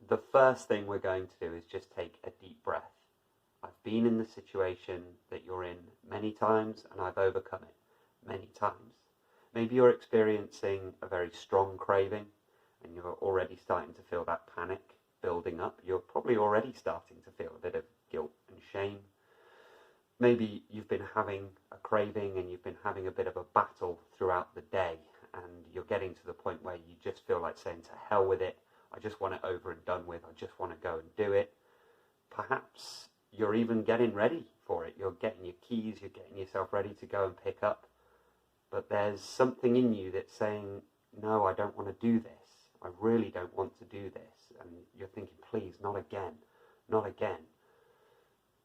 the first thing we're going to do is just take a deep breath. I've been in the situation that you're in many times, and I've overcome it many times. Maybe you're experiencing a very strong craving, and you're already starting to feel that panic building up. You're probably already starting to feel a bit of guilt and shame. Maybe you've been having a craving and you've been having a bit of a battle throughout the day, and you're getting to the point where you just feel like saying, to hell with it, I just want it over and done with, I just want to go and do it. Perhaps you're even getting ready for it. You're getting your keys, you're getting yourself ready to go and pick up. But there's something in you that's saying, no, I don't want to do this. I really don't want to do this. And you're thinking, please, not again, not again.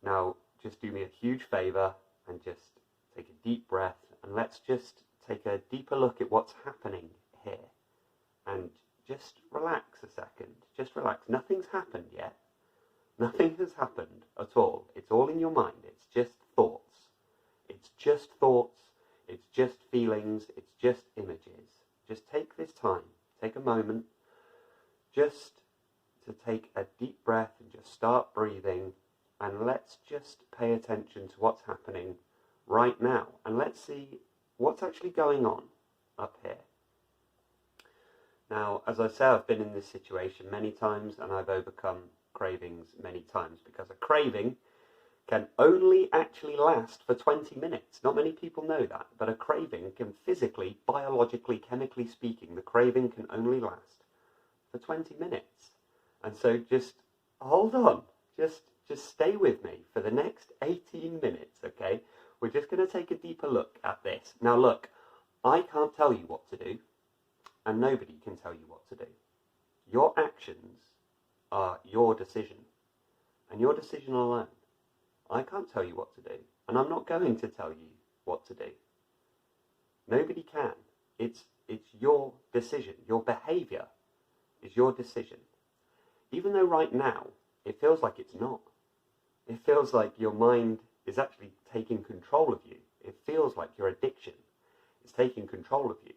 Now, just do me a huge favour and just take a deep breath, and let's just take a deeper look at what's happening here. And just relax a second. Just relax. Nothing's happened yet. Nothing has happened at all. It's all in your mind. It's just thoughts. It's just thoughts. It's just feelings. It's just images. Just take this time. Take a moment just to take a deep breath and just start breathing. And let's just pay attention to what's happening right now. And let's see what's actually going on up here. Now, as I say, I've been in this situation many times, and I've overcome cravings many times, because a craving can only actually last for 20 minutes. Not many people know that, but a craving can physically, biologically, chemically speaking, the craving can only last for 20 minutes. And so just hold on, just stay with me for the next 18 minutes, okay? We're just going to take a deeper look at this. Now look, I can't tell you what to do, and nobody can tell you what to do. Your actions are your decision, and your decision alone. I can't tell you what to do, and I'm not going to tell you what to do. Nobody can. It's your decision. Your behaviour is your decision. Even though right now it feels like it's not. It feels like your mind is actually taking control of you. It feels like your addiction is taking control of you.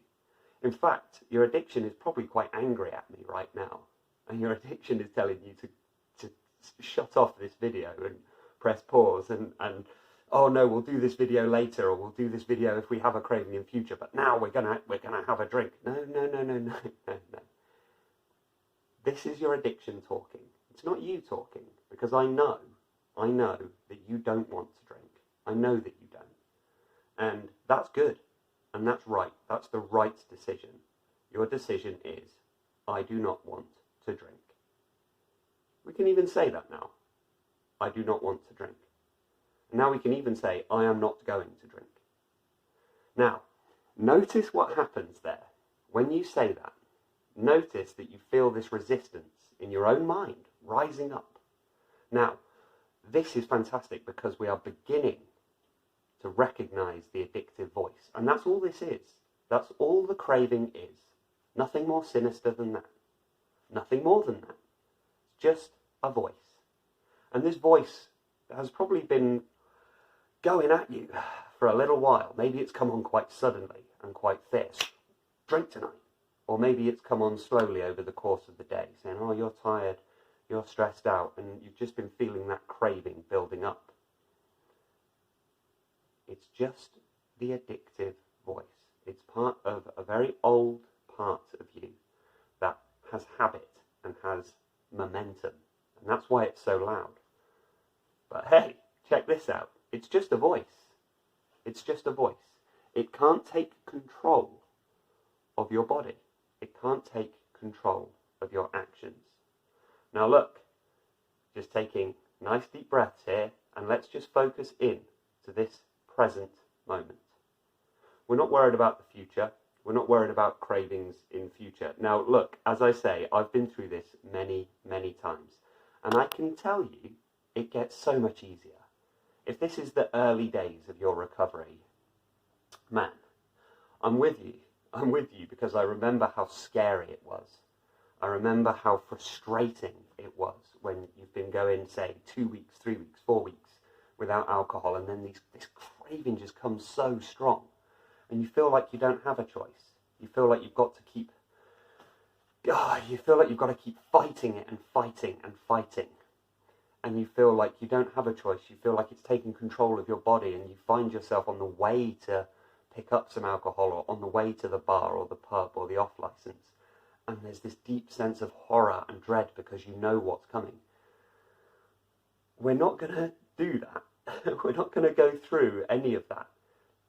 In fact, your addiction is probably quite angry at me right now. And your addiction is telling you to shut off this video and press pause and oh no, we'll do this video later, or we'll do this video if we have a craving in future, but now we're gonna have a drink. No. This is your addiction talking. It's not you talking, because I know that you don't want to drink. I know that you don't. And that's good. And that's right. That's the right decision. Your decision is, I do not want to drink. We can even say that now. I do not want to drink. And now we can even say, I am not going to drink. Now, notice what happens there. When you say that, notice that you feel this resistance in your own mind rising up. Now, this is fantastic because we are beginning to recognize the addictive voice. And that's all this is. That's all the craving is. Nothing more sinister than that. Nothing more than that. It's just a voice. And this voice has probably been going at you for a little while. Maybe it's come on quite suddenly and quite fierce. Drink tonight. Or maybe it's come on slowly over the course of the day, saying, oh, you're tired, you're stressed out, and you've just been feeling that craving building up. It's just the addictive voice. It's part of a very old part of you that has habit and has momentum. And that's why it's so loud. But hey, check this out. It's just a voice. It's just a voice. It can't take control of your body. It can't take control of your actions. Now look, just taking nice deep breaths here, and let's just focus in to this present moment. We're not worried about the future. We're not worried about cravings in future. Now look, as I say, I've been through this many, many times. And I can tell you, it gets so much easier. If this is the early days of your recovery, man, I'm with you. I'm with you because I remember how scary it was. I remember how frustrating it was when you've been going, say, 2 weeks, 3 weeks, 4 weeks without alcohol, and then this craving just comes so strong. And you feel like you don't have a choice. You feel like you've got to keep you feel like you've got to keep fighting it and fighting and fighting. And you feel like you don't have a choice. You feel like it's taking control of your body, and you find yourself on the way to pick up some alcohol, or on the way to the bar or the pub or the off license. And there's this deep sense of horror and dread because you know what's coming. We're not going to do that. We're not going to go through any of that.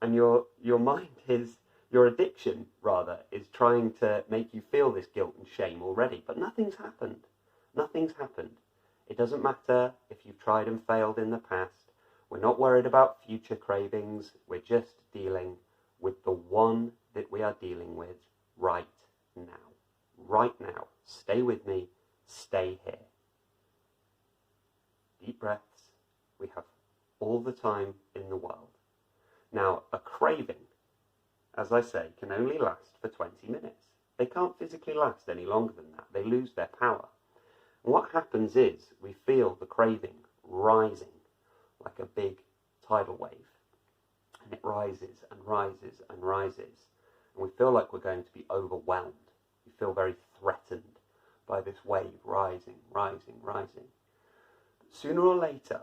And your mind is, your addiction rather, is trying to make you feel this guilt and shame already. But nothing's happened. Nothing's happened. It doesn't matter if you've tried and failed in the past. We're not worried about future cravings. We're just dealing with the one that we are dealing with right now. Right now. Stay with me. Stay here. Deep breaths. We have all the time in the world. Now, a craving, as I say, can only last for 20 minutes. They can't physically last any longer than that. They lose their power. And what happens is we feel the craving rising like a big tidal wave. And it rises and rises and rises. And we feel like we're going to be overwhelmed. We feel very threatened by this wave rising, rising, rising. But sooner or later,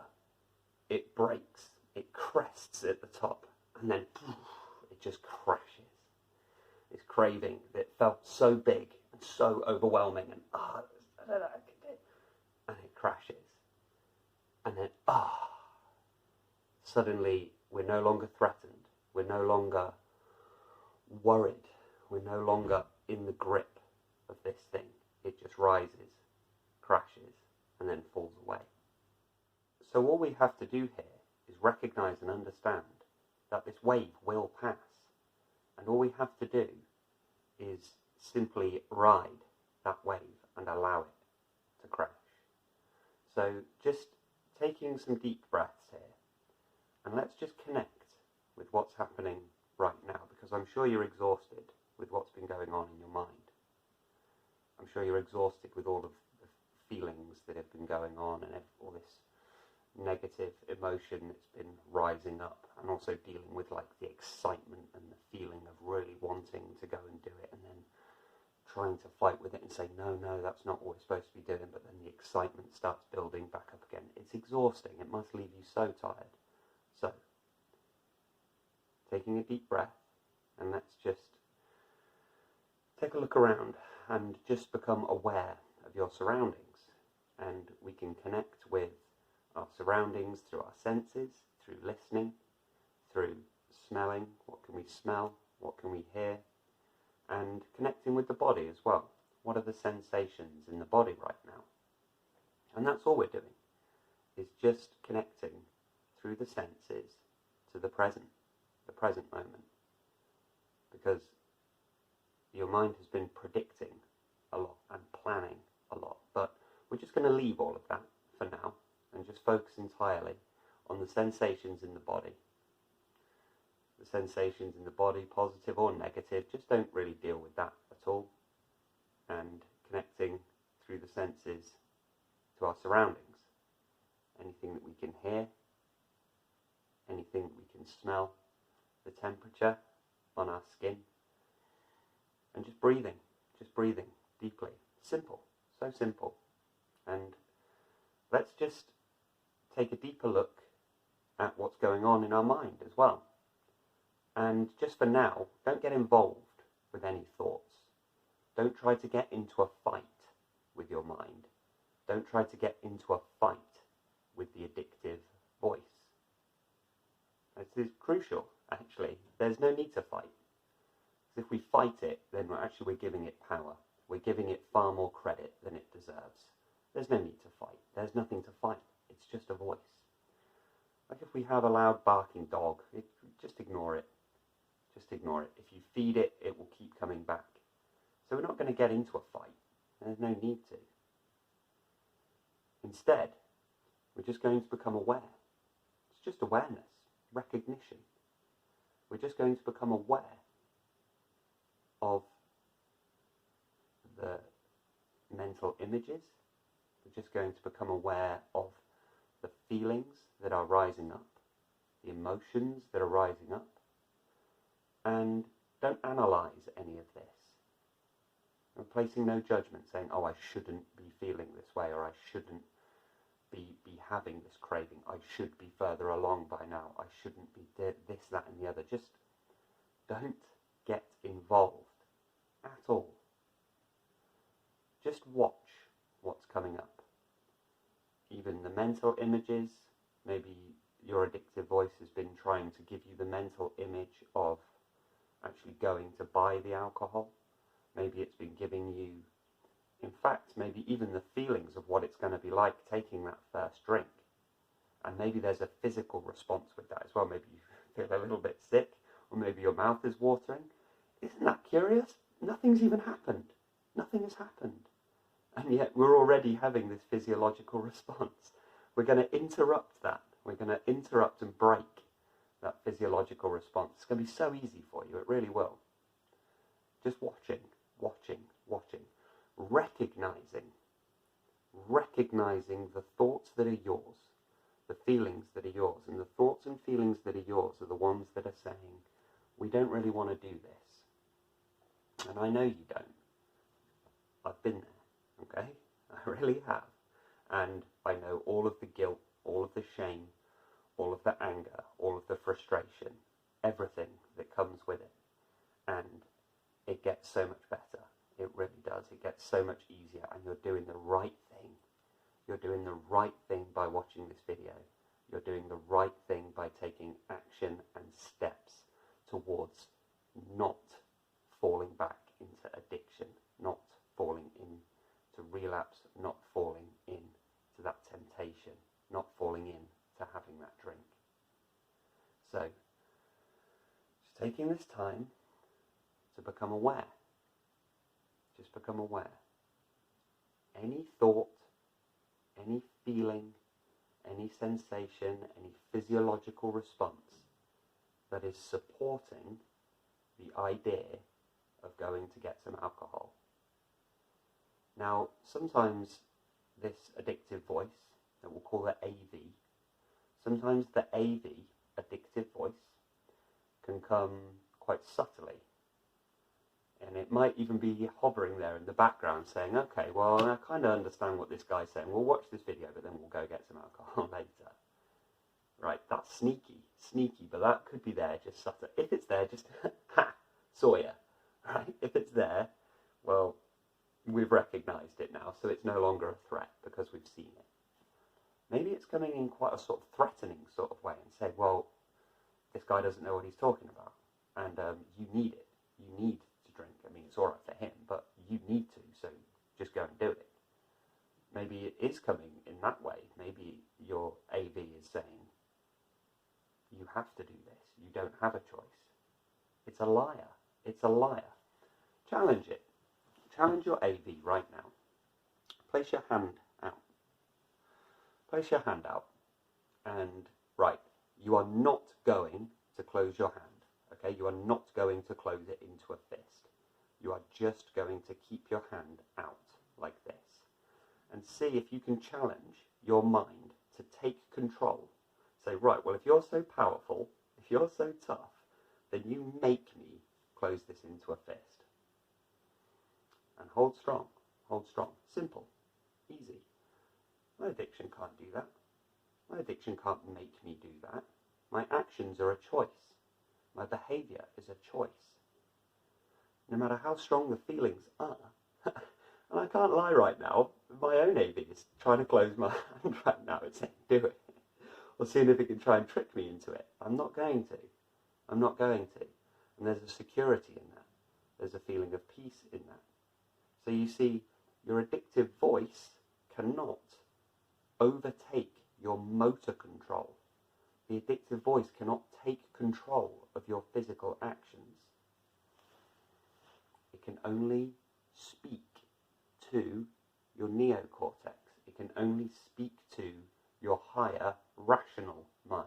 it breaks. It crests at the top. And then it just crashes. This craving that felt so big and so overwhelming, and and it crashes. And then suddenly we're no longer threatened. We're no longer worried. We're no longer in the grip of this thing. It just rises, crashes, and then falls away. So all we have to do here is recognize and understand that this wave will pass. And all we have to do is simply ride that wave and allow it to crash. So just taking some deep breaths here, and let's just connect with what's happening right now, because I'm sure you're exhausted with what's been going on in your mind. I'm sure you're exhausted with all of the feelings that have been going on, and all this negative emotion that's been rising up, and also dealing with like the excitement and the feeling of really wanting to go and do it, and then trying to fight with it and say, no, that's not what we're supposed to be doing, but then the excitement starts building back up again. It's exhausting. It must leave you so tired. So, taking a deep breath, and let's just take a look around and just become aware of your surroundings. And we can connect with our surroundings through our senses, through listening, through smelling. What can we smell? What can we hear? And connecting with the body as well. What are the sensations in the body right now? And that's all we're doing, is just connecting through the senses to the present moment. Because your mind has been predicting a lot and planning a lot, but we're just going to leave all of that for now and just focus entirely on the sensations in the body. The sensations in the body, positive or negative, just don't really deal with that at all. And connecting through the senses to our surroundings. Anything that we can hear, anything that we can smell, the temperature on our skin, and just breathing deeply. Simple, so simple. And let's just take a deeper look at what's going on in our mind as well. And just for now, don't get involved with any thoughts. Don't try to get into a fight with your mind. Don't try to get into a fight with the addictive voice. This is crucial, actually. There's no need to fight. Because if we fight it, then we're giving it power. We're giving it far more credit than it deserves. There's no need to fight. There's nothing to fight. It's just a voice. Like if we have a loud barking dog, just ignore it. Just ignore it. If you feed it, it will keep coming back. So we're not going to get into a fight. There's no need to. Instead, we're just going to become aware. It's just awareness, recognition. We're just going to become aware of the mental images. We're just going to become aware of the feelings that are rising up, the emotions that are rising up, and don't analyze any of this. And placing no judgment, saying, oh, I shouldn't be feeling this way, or I shouldn't be having this craving. I should be further along by now. I shouldn't be this, that, and the other. Just don't get involved at all. Just watch what's coming up. Even the mental images, maybe your addictive voice has been trying to give you the mental image of actually going to buy the alcohol. Maybe it's been giving you, in fact, maybe even the feelings of what it's going to be like taking that first drink. And maybe there's a physical response with that as well. Maybe you feel a little bit sick, or maybe your mouth is watering. Isn't that curious? Nothing's even happened. Nothing has happened. And yet we're already having this physiological response. We're going to interrupt that. We're going to interrupt and break that physiological response. It's going to be so easy for you. It really will. Just watching, watching, watching. Recognizing the thoughts that are yours, the feelings that are yours. And the thoughts and feelings that are yours are the ones that are saying, we don't really want to do this. And I know you don't. I've been there, okay? I really have. And I know all of the guilt, all of the shame, all of the anger, all of the frustration, everything that comes with it. And it gets so much better. It really does. It gets so much easier, and you're doing the right thing. You're doing the right thing by watching this video. You're doing the right thing by taking action and steps towards not falling back into addiction, not falling into relapse, not falling into that temptation, not falling into having that drink. So, just taking this time to become aware. Just become aware. Any thought, any feeling, any sensation, any physiological response that is supporting the idea of going to get some alcohol. Now, sometimes this addictive voice, that we'll call it AV, sometimes the AV, addictive voice, can come quite subtly. And it might even be hovering there in the background saying, okay, well, I kind of understand what this guy's saying. We'll watch this video, but then we'll go get some alcohol later. Right, that's sneaky, but that could be there just subtle. If it's there, just, ha, saw ya. Right, if it's there, well, we've recognised it now, so it's no longer a threat because we've seen it. Maybe it's coming in quite a sort of threatening sort of way and say, well, this guy doesn't know what he's talking about, and you need it. You need to drink. I mean, it's all right for him, but you need to, so just go and do it. Maybe it is coming in that way. Maybe your AV is saying, you have to do this. You don't have a choice. It's a liar. It's a liar. Challenge it. Challenge your AV right now. Place your hand out. Place your hand out. And, right, you are not going to close your hand. Okay, you are not going to close it into a fist. You are just going to keep your hand out like this. And see if you can challenge your mind to take control. Say, right, well, if you're so powerful, if you're so tough, then you make me close this into a fist. And hold strong. Hold strong. Simple. Easy. My addiction can't do that. My addiction can't make me do that. My actions are a choice. My behaviour is a choice. No matter how strong the feelings are, and I can't lie right now, my own AV is trying to close my hand right now. It's saying, do it. Or seeing if it can try and trick me into it. I'm not going to. I'm not going to. And there's a security in that. There's a feeling of peace in that. So you see, your addictive voice cannot overtake your motor control. The addictive voice cannot take control of your physical actions. It can only speak to your neocortex. It can only speak to your higher rational mind.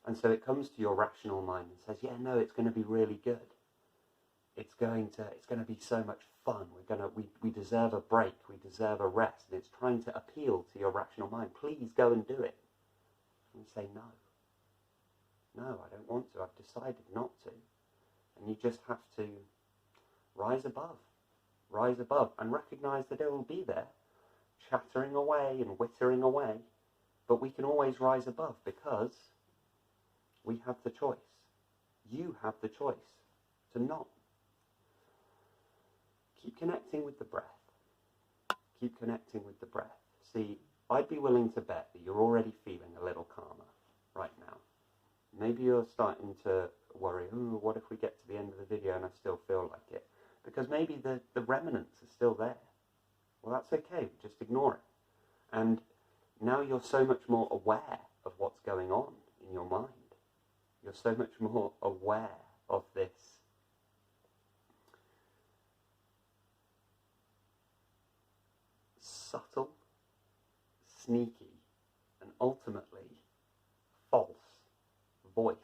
And so it comes to your rational mind and says, yeah, no, it's going to be really good. It's going to be so much fun. We deserve a break. We deserve a rest. And it's trying to appeal to your rational mind. Please go and do it. And you say, no. No, I don't want to. I've decided not to. And you just have to rise above. rise above and recognize that it will be there, chattering away and whittering away, but we can always rise above because we have the choice. You have the choice to not. Keep connecting with the breath. Keep connecting with the breath. See, I'd be willing to bet that you're already feeling a little calmer right now. Maybe you're starting to worry, ooh, what if we get to the end of the video and I still feel like it? Because maybe the remnants are still there. Well, that's okay, just ignore it. And now you're so much more aware of what's going on in your mind. You're so much more aware of this subtle, sneaky, and ultimately false voice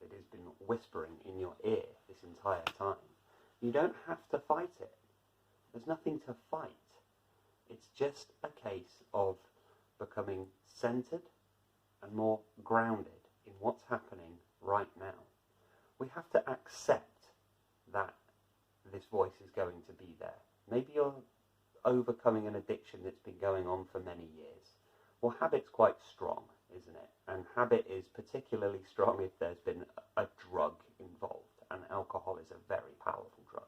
that has been whispering in your ear this entire time. You don't have to fight it. There's nothing to fight. It's just a case of becoming centered and more grounded in what's happening right now. We have to accept that this voice is going to be there. Maybe you're overcoming an addiction that's been going on for many years. Well, habit's quite strong, isn't it? And habit is particularly strong if there's been a drug involved, and alcohol is a very powerful drug.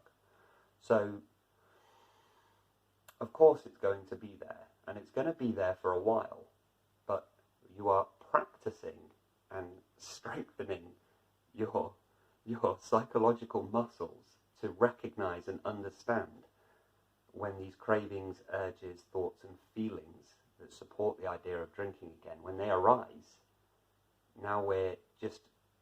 So, of course it's going to be there, and it's going to be there for a while, but you are practicing and strengthening your psychological muscles to recognize and understand when these cravings, urges, thoughts and feelings that support the idea of drinking again, when they arise, now we're just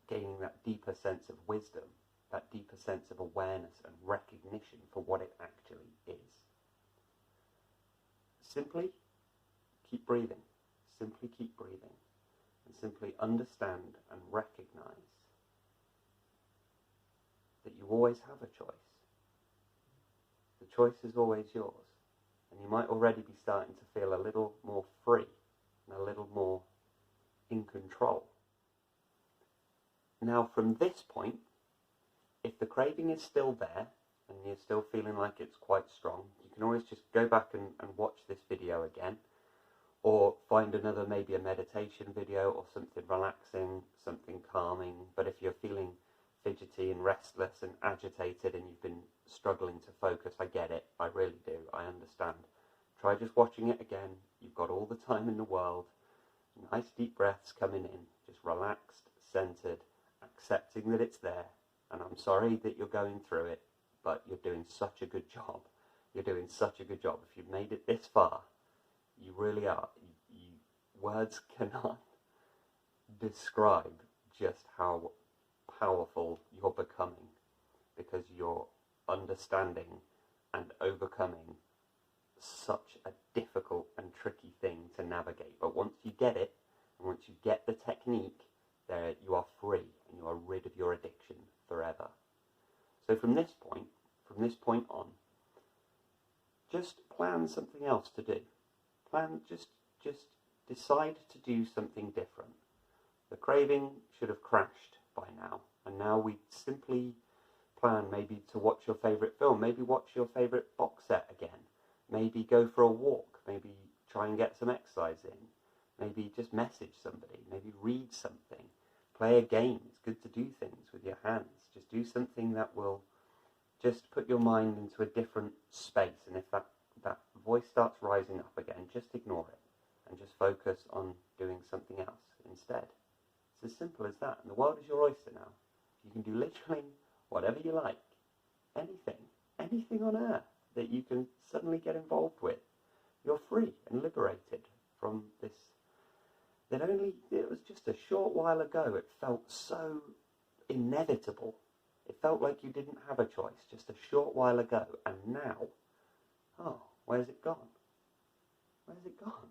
gaining that deeper sense of wisdom, that deeper sense of awareness and recognition for what it actually is. Simply keep breathing. Simply keep breathing. And simply understand and recognize that you always have a choice. The choice is always yours. And you might already be starting to feel a little more free and a little more in control. Now, from this point, if the craving is still there and you're still feeling like it's quite strong, you can always just go back and watch this video again, or find another, maybe a meditation video or something relaxing, something calming. But if you're feeling fidgety and restless and agitated and you've been struggling to focus, I get it, I really do, I understand. Try just watching it again. You've got all the time in the world. Nice deep breaths coming in, just relaxed, centered, accepting that it's there. And I'm sorry that you're going through it, but you're doing such a good job. You're doing such a good job. If you've made it this far, you really are. Words cannot describe just how powerful you're becoming, because you're understanding and overcoming such a difficult and tricky thing to navigate. But once you get it, and once you get the technique, there you are free and you are rid of your addiction forever. So from this point on, just plan something else to do. Just decide to do something different. The craving should have crashed by now, and now we simply plan maybe to watch your favourite film, maybe watch your favourite box set again, maybe go for a walk, maybe try and get some exercise in, maybe just message somebody, maybe read something, play a game. It's good to do things with your hands. Just do something that will just put your mind into a different space, and if that voice starts rising up again, just ignore it and just focus on doing something else instead. It's as simple as that, and the world is your oyster now. You can do literally whatever you like, anything on earth that you can suddenly get involved with. You're free and liberated from this. It was just a short while ago, it felt so inevitable. It felt like you didn't have a choice just a short while ago, and now, oh, where's it gone? Where's it gone?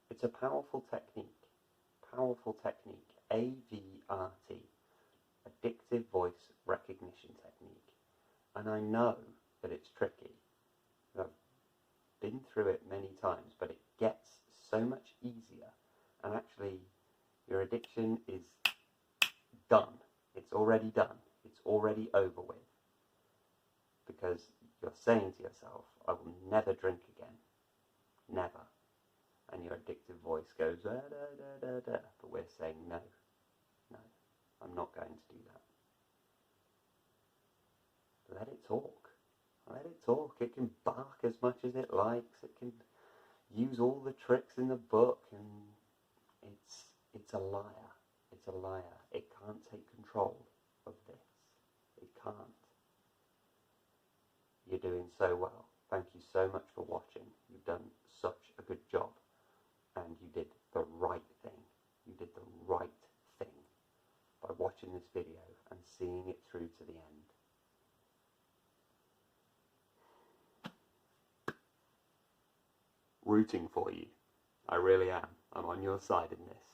It's a powerful technique, AVRT, addictive voice recognition technique. And I know that it's tricky. I've been through it many times, but it gets so much easier. And actually, your addiction is done. It's already done. It's already over with. because you're saying to yourself, I will never drink again. Never. And your addictive voice goes, da, da, da, da, da. But we're saying, no, I'm not going to do that. Let it talk. Let it talk. It can bark as much as it likes. It can use all the tricks in the book, and it's a liar. It's a liar. It can't take control of this. It can't. You're doing so well. Thank you so much for watching. You've done such a good job. And you did the right thing. You did the right thing by watching this video and seeing it through to the end. Rooting for you. I really am. I'm on your side in this.